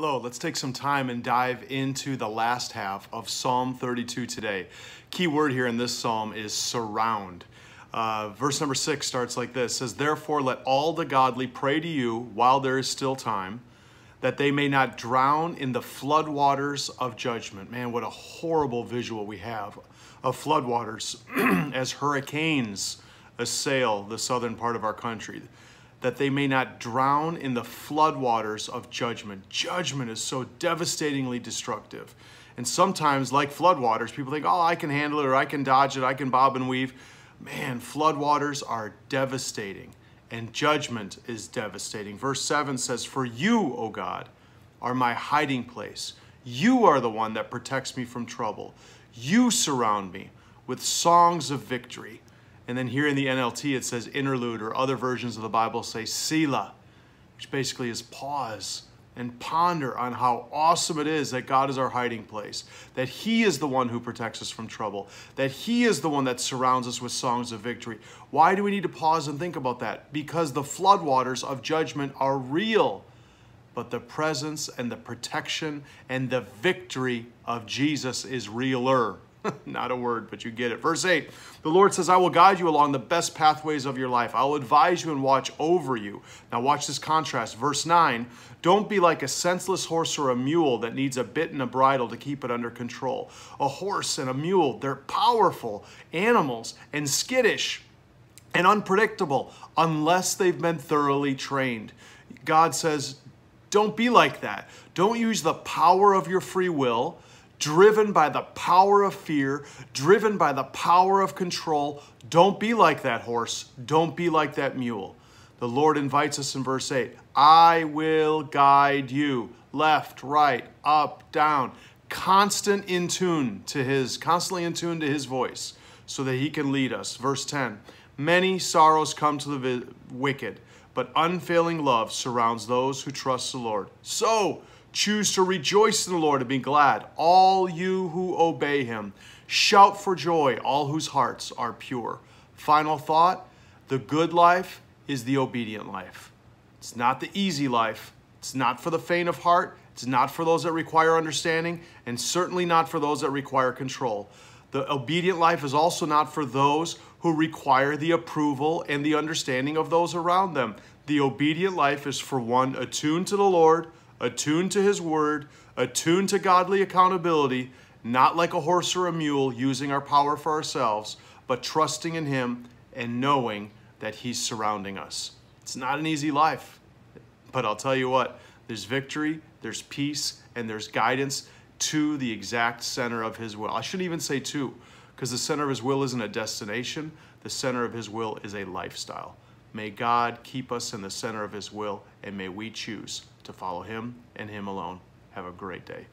Hello, let's take some time and dive into the last half of Psalm 32 today. Key word here in this psalm is surround. Verse number 6 starts like this. It says, "Therefore let all the godly pray to you while there is still time, that they may not drown in the floodwaters of judgment." Man, what a horrible visual we have of floodwaters as hurricanes assail the southern part of our country. That they may not drown in the floodwaters of judgment. Judgment is so devastatingly destructive. And sometimes, like floodwaters, people think, oh, I can handle it, or I can dodge it, I can bob and weave. Man, floodwaters are devastating, and judgment is devastating. Verse 7 says, "For you, O God, are my hiding place. You are the one that protects me from trouble. You surround me with songs of victory." And then here in the NLT, it says interlude, or other versions of the Bible say Selah, which basically is pause and ponder on how awesome it is that God is our hiding place, that He is the one who protects us from trouble, that He is the one that surrounds us with songs of victory. Why do we need to pause and think about that? Because the floodwaters of judgment are real, but the presence and the protection and the victory of Jesus is realer. Not a word, but you get it. Verse 8, the Lord says, "I will guide you along the best pathways of your life. I will advise you and watch over you." Now watch this contrast. Verse 9, "Don't be like a senseless horse or a mule that needs a bit and a bridle to keep it under control." A horse and a mule, they're powerful animals and skittish and unpredictable unless they've been thoroughly trained. God says, don't be like that. Don't use the power of your free will, driven by the power of fear, driven by the power of control. Don't be like that horse. Don't be like that mule. The Lord invites us in verse 8, "I will guide you left, right, up, down," constantly in tune to His voice so that He can lead us. Verse 10, "Many sorrows come to the wicked, but unfailing love surrounds those who trust the Lord. So choose to rejoice in the Lord and be glad, all you who obey Him. Shout for joy, all whose hearts are pure." Final thought, the good life is the obedient life. It's not the easy life. It's not for the faint of heart. It's not for those that require understanding, and certainly not for those that require control. The obedient life is also not for those who require the approval and the understanding of those around them. The obedient life is for one attuned to the Lord, attuned to His word, attuned to godly accountability, not like a horse or a mule using our power for ourselves, but trusting in Him and knowing that He's surrounding us. It's not an easy life, but I'll tell you what, there's victory, there's peace, and there's guidance to the exact center of His will. I shouldn't even say to, because the center of His will isn't a destination. The center of His will is a lifestyle. May God keep us in the center of His will, and may we choose to follow Him and Him alone. Have a great day.